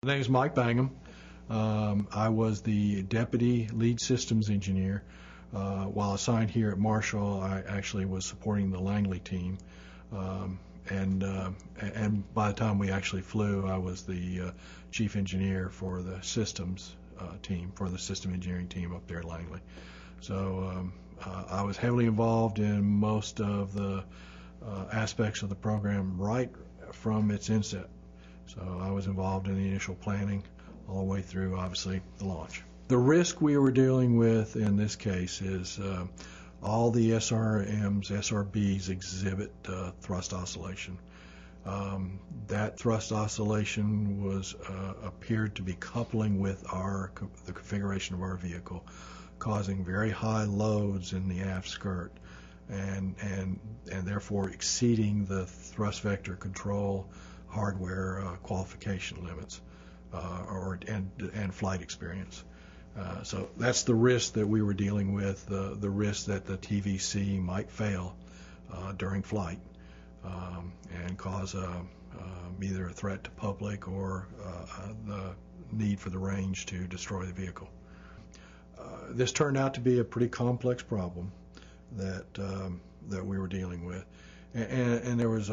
My name is Mike Bangham. I was the Deputy Lead Systems Engineer. While assigned here at Marshall, I actually was supporting the Langley team. And by the time we actually flew, I was the Chief Engineer for the systems team, for the system engineering team up there at Langley. So I was heavily involved in most of the aspects of the program right from its inset. So I was involved in the initial planning all the way through, obviously, the launch. The risk we were dealing with in this case is all the SRMs, SRBs exhibit thrust oscillation. That thrust oscillation was appeared to be coupling with the configuration of our vehicle, causing very high loads in the aft skirt, and therefore exceeding the thrust vector control hardware qualification limits and flight experience. So that's the risk that we were dealing with, the risk that the TVC might fail during flight and cause either a threat to public or the need for the range to destroy the vehicle. This turned out to be a pretty complex problem that we were dealing with, and there was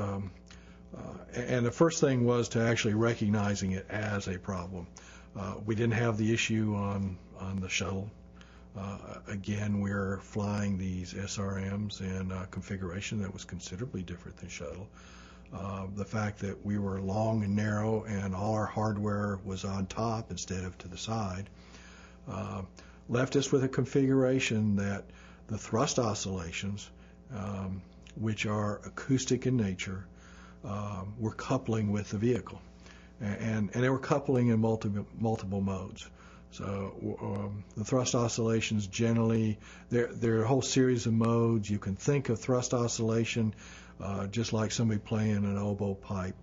and the first thing was to actually recognizing it as a problem. We didn't have the issue on the shuttle. Again, we're flying these SRMs in a configuration that was considerably different than shuttle. The fact that we were long and narrow and all our hardware was on top instead of to the side left us with a configuration that the thrust oscillations, which are acoustic in nature, were coupling with the vehicle, and they were coupling in multiple modes. So the thrust oscillations generally, there are a whole series of modes. You can think of thrust oscillation just like somebody playing an oboe pipe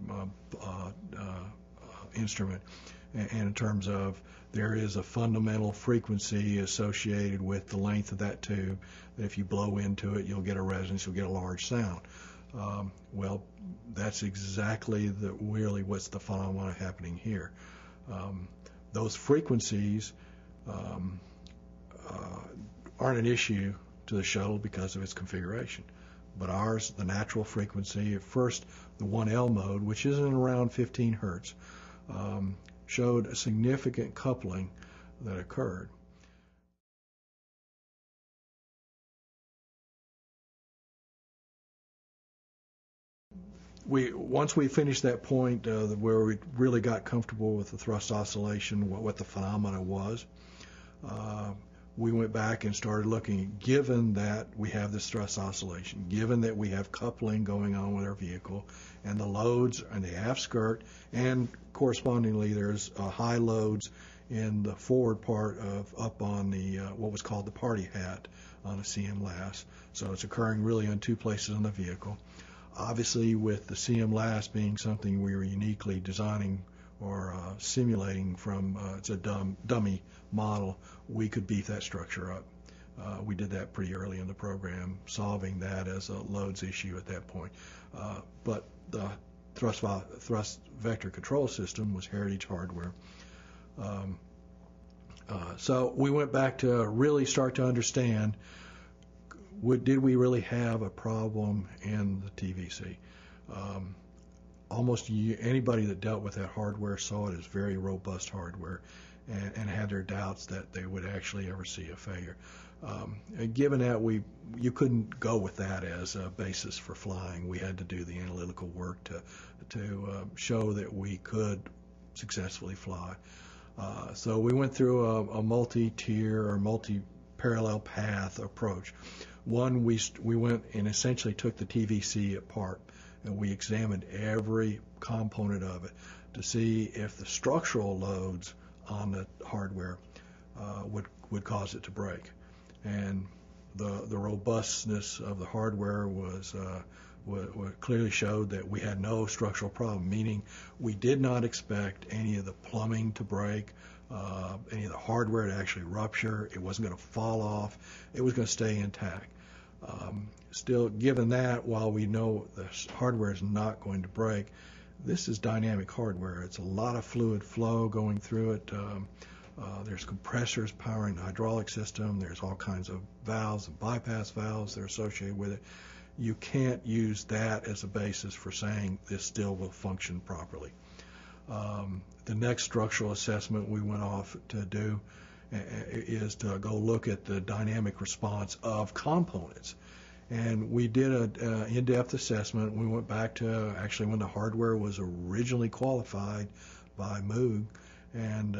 instrument, and in terms of there is a fundamental frequency associated with the length of that tube, that if you blow into it, you'll get a resonance, you'll get a large sound. Well, that's exactly really what's the phenomena happening here. Those frequencies aren't an issue to the shuttle because of its configuration. But ours, the natural frequency, at first the 1L mode, which is in around 15 hertz, showed a significant coupling that occurred. Once we finished that point where we really got comfortable with the thrust oscillation, what the phenomena was, we went back and started looking, given that we have this thrust oscillation, given that we have coupling going on with our vehicle, and the loads in the aft skirt, and correspondingly there's high loads in the forward part of up on the what was called the party hat on a CM last. So it's occurring really in two places on the vehicle. Obviously, with the CM last being something we were uniquely designing or simulating from, it's a dummy model, we could beef that structure up. We did that pretty early in the program, solving that as a loads issue at that point. But the thrust vector control system was heritage hardware. So we went back to really start to understand, did we really have a problem in the TVC? Almost anybody that dealt with that hardware saw it as very robust hardware and had their doubts that they would actually ever see a failure. Given that you couldn't go with that as a basis for flying, we had to do the analytical work to show that we could successfully fly. So we went through a multi-tier or multi-parallel path approach. One, we went and essentially took the TVC apart, and we examined every component of it to see if the structural loads on the hardware would cause it to break. And the robustness of the hardware was clearly showed that we had no structural problem, meaning we did not expect any of the plumbing to break, any of the hardware to actually rupture. It wasn't going to fall off. It was going to stay intact. Still, given that, while we know the hardware is not going to break, this is dynamic hardware. It's a lot of fluid flow going through it. There's compressors powering the hydraulic system. There's all kinds of valves and bypass valves that are associated with it. You can't use that as a basis for saying this still will function properly. The next structural assessment we went off to do is to go look at the dynamic response of components. And we did an in-depth assessment. We went back to actually when the hardware was originally qualified by Moog, and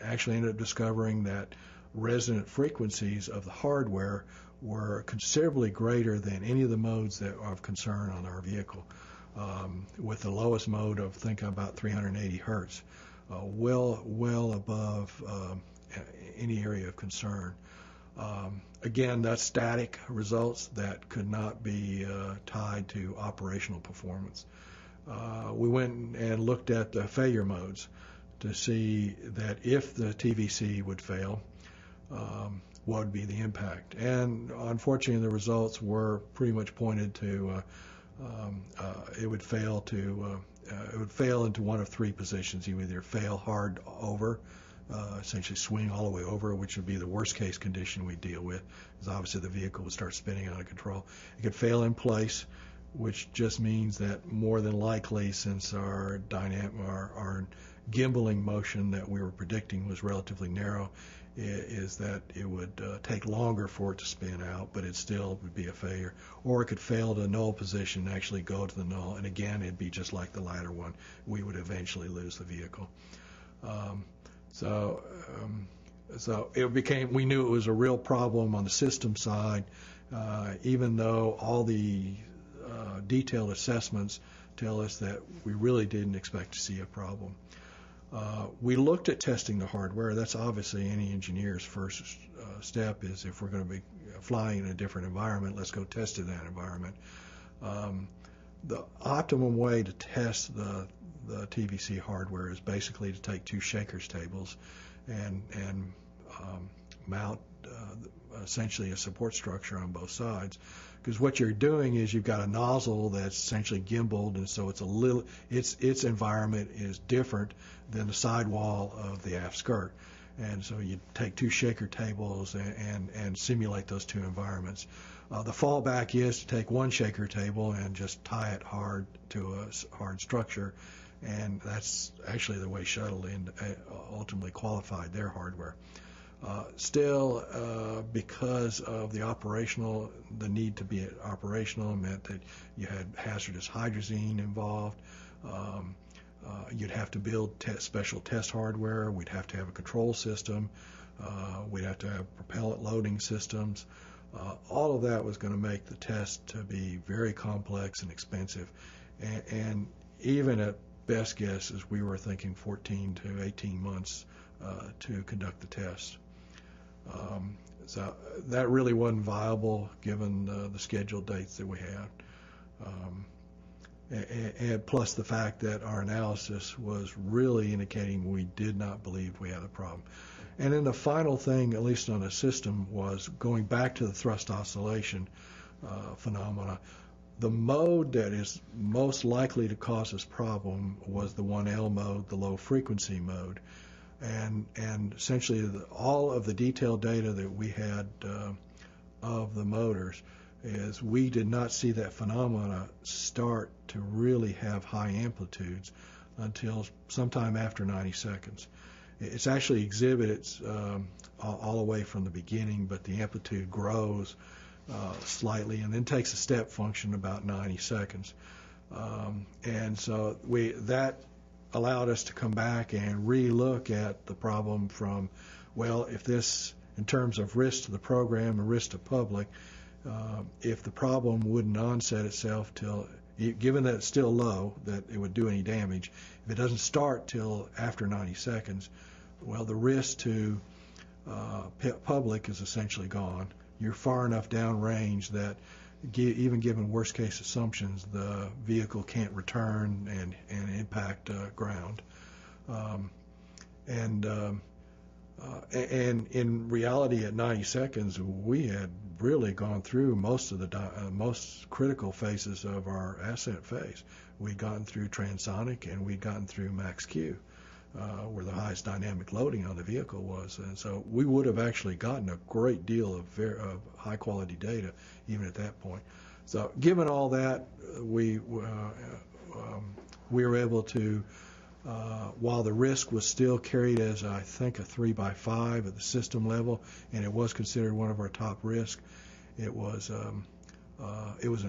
actually ended up discovering that resonant frequencies of the hardware were considerably greater than any of the modes that are of concern on our vehicle. With the lowest mode of, think about 380 hertz, well above any area of concern. Again, that's static results that could not be tied to operational performance. We went and looked at the failure modes to see that if the TVC would fail, what would be the impact. And unfortunately, the results were pretty much pointed to it would fail into one of three positions. You either fail hard over, essentially swing all the way over, which would be the worst case condition we deal with, because obviously the vehicle would start spinning out of control. It could fail in place, which just means that more than likely, since our gimbaling motion that we were predicting was relatively narrow, is that it would take longer for it to spin out, but it still would be a failure. Or it could fail to null position and actually go to the null, and again, it'd be just like the latter one. We would eventually lose the vehicle. So it became, we knew it was a real problem on the system side, even though all the detailed assessments tell us that we really didn't expect to see a problem. We looked at testing the hardware. That's obviously any engineer's first step, is if we're going to be flying in a different environment, let's go test in that environment. The optimum way to test the TVC hardware is basically to take two shakers tables and mount essentially a support structure on both sides, because what you're doing is you've got a nozzle that's essentially gimbaled, and so its environment is different than the sidewall of the aft skirt. And so you take two shaker tables and simulate those two environments. The fallback is to take one shaker table and just tie it hard to a hard structure, and that's actually the way Shuttle ultimately qualified their hardware. Still, because of the need to be operational meant that you had hazardous hydrazine involved. You'd have to build special test hardware. We'd have to have a control system. We'd have to have propellant loading systems. All of that was going to make the test to be very complex and expensive. And even at best guesses, we were thinking 14 to 18 months to conduct the test. So that really wasn't viable given the scheduled dates that we had. And plus the fact that our analysis was really indicating we did not believe we had a problem. And then the final thing, at least on the system, was going back to the thrust oscillation phenomena. The mode that is most likely to cause this problem was the 1L mode, the low frequency mode. And essentially all of the detailed data that we had of the motors is we did not see that phenomena start to really have high amplitudes until sometime after 90 seconds. It's actually exhibits all the way from the beginning, but the amplitude grows slightly and then takes a step function about 90 seconds. And so that allowed us to come back and re-look at the problem from, well, if this, in terms of risk to the program and risk to public, if the problem wouldn't onset itself till, given that it's still low, that it would do any damage, if it doesn't start till after 90 seconds, well, the risk to public is essentially gone. You're far enough downrange that even given worst case assumptions, the vehicle can't return and impact ground. And in reality, at 90 seconds, we had really gone through most of the most critical phases of our ascent phase. We'd gotten through transonic and we'd gotten through max Q, where the highest dynamic loading on the vehicle was. And so we would have actually gotten a great deal of high quality data even at that point. So given all that, we were able to, while the risk was still carried as, I think, a 3x5 at the system level, and it was considered one of our top risks, it was an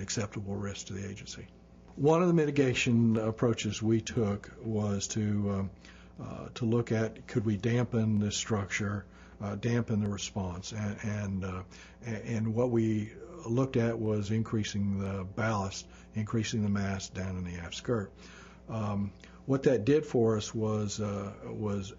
acceptable risk to the agency. One of the mitigation approaches we took was to look at, could we dampen the structure, dampen the response, and what we looked at was increasing the ballast, increasing the mass down in the aft skirt. What that did for us was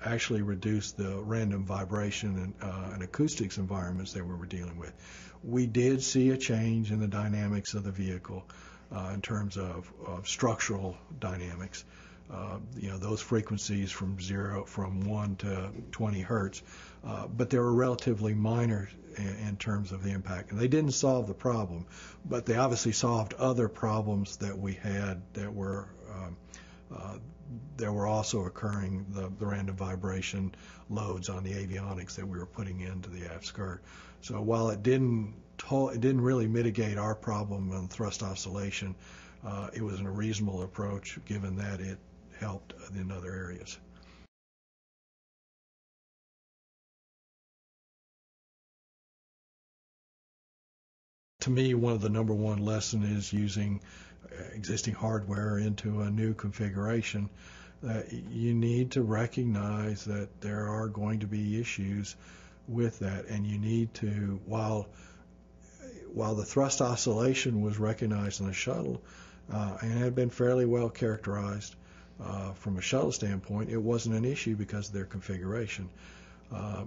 actually reduce the random vibration and acoustics environments that we were dealing with. We did see a change in the dynamics of the vehicle in terms of structural dynamics. Those frequencies from 1 to 20 hertz, but they were relatively minor in terms of the impact. And they didn't solve the problem, but they obviously solved other problems that we had that were also occurring, the random vibration loads on the avionics that we were putting into the aft skirt. So while it didn't really mitigate our problem on thrust oscillation, it was a reasonable approach given that it helped in other areas. To me, one of the number one lesson is using existing hardware into a new configuration. You need to recognize that there are going to be issues with that, and you need to, while the thrust oscillation was recognized in the shuttle and had been fairly well characterized from a shuttle standpoint, it wasn't an issue because of their configuration.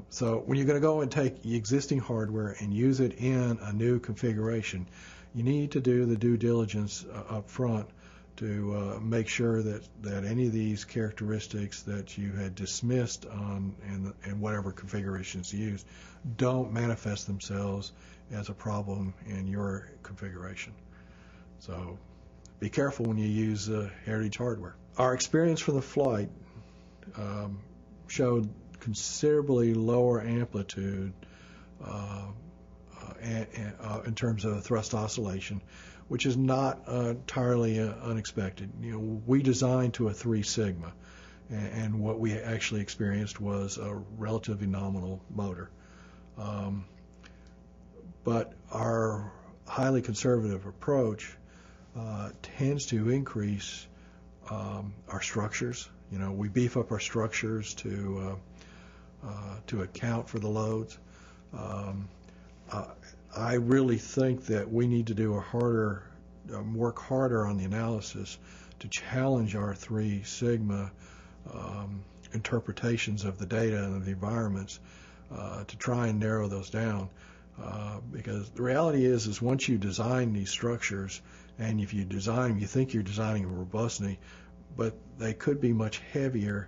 So when you're going to go and take existing hardware and use it in a new configuration, you need to do the due diligence up front to make sure that any of these characteristics that you had dismissed in whatever configurations used don't manifest themselves as a problem in your configuration. So be careful when you use heritage hardware. Our experience from the flight showed considerably lower amplitude in terms of thrust oscillation, which is not entirely unexpected. We designed to a 3 sigma, and what we actually experienced was a relatively nominal motor. But our highly conservative approach tends to increase our structures. We beef up our structures to account for the loads. I really think that we need to do work harder on the analysis to challenge our 3 sigma interpretations of the data and of the environments to try and narrow those down. Because the reality is once you design these structures, and if you design them, you think you're designing them robustly, but they could be much heavier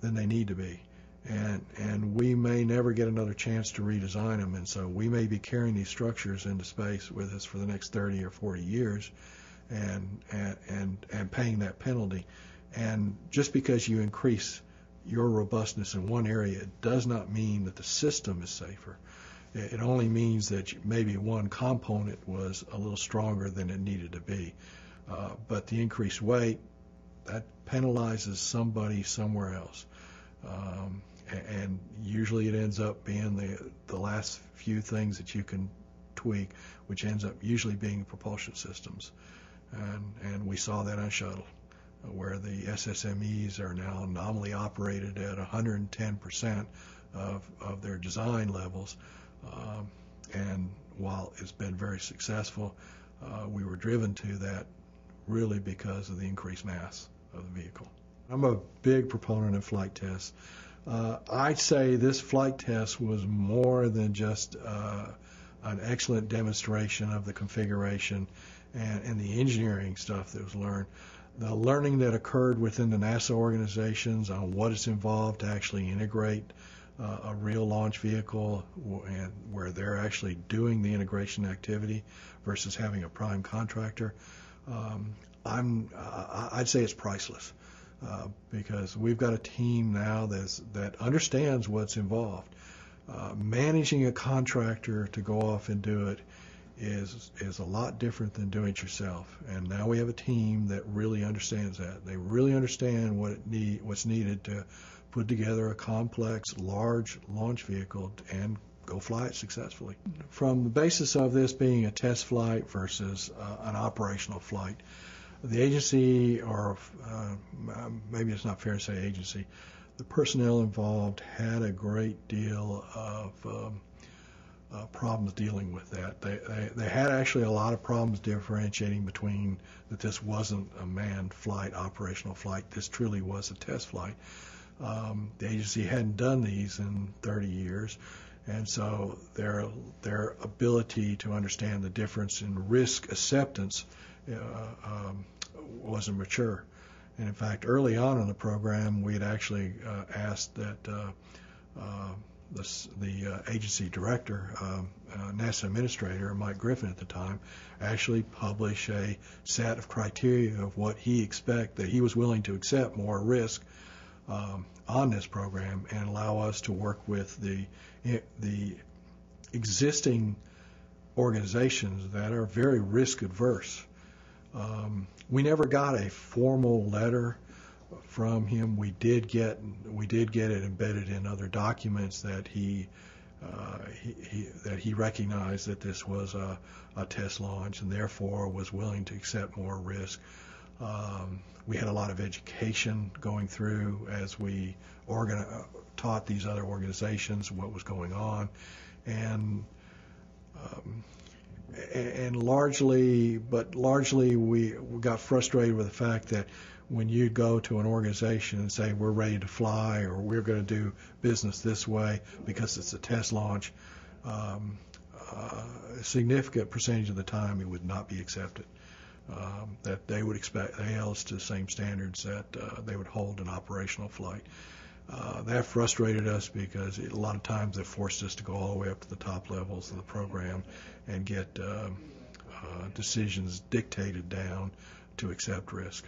than they need to be. And we may never get another chance to redesign them, and so we may be carrying these structures into space with us for the next 30 or 40 years and paying that penalty. And just because you increase your robustness in one area, it does not mean that the system is safer. It only means that maybe one component was a little stronger than it needed to be. But the increased weight, that penalizes somebody somewhere else. And usually it ends up being the last few things that you can tweak, which ends up usually being propulsion systems. And we saw that on shuttle, where the SSMEs are now nominally operated at 110% of their design levels. And while it's been very successful, we were driven to that really because of the increased mass of the vehicle. I'm a big proponent of flight tests. I'd say this flight test was more than just an excellent demonstration of the configuration and the engineering stuff that was learned. The learning that occurred within the NASA organizations on what is involved to actually integrate a real launch vehicle and where they're actually doing the integration activity versus having a prime contractor, I'd say it's priceless because we've got a team now that understands what's involved. Managing a contractor to go off and do it is a lot different than doing it yourself. And now we have a team that really understands that. They really understand what's needed to put together a complex, large launch vehicle and go fly it successfully. From the basis of this being a test flight versus an operational flight, the agency, or maybe it's not fair to say agency, the personnel involved had a great deal of problems dealing with that. They had actually a lot of problems differentiating between that this wasn't a manned flight, operational flight. This truly was a test flight. The agency hadn't done these in 30 years, and so their ability to understand the difference in risk acceptance wasn't mature. And in fact, early on in the program, we had actually asked that the agency director, NASA administrator, Mike Griffin at the time, actually publish a set of criteria of what he that he was willing to accept more risk on this program and allow us to work with the existing organizations that are very risk adverse. We never got a formal letter from him. We did get it embedded in other documents that he recognized that this was a test launch and therefore was willing to accept more risk. We had a lot of education going through as we taught these other organizations what was going on, and largely we got frustrated with the fact that when you go to an organization and say we're ready to fly or we're going to do business this way because it's a test launch, a significant percentage of the time it would not be accepted. That they would expect they held us to the same standards that they would hold an operational flight. That frustrated us because a lot of times it forced us to go all the way up to the top levels of the program and get decisions dictated down to accept risk.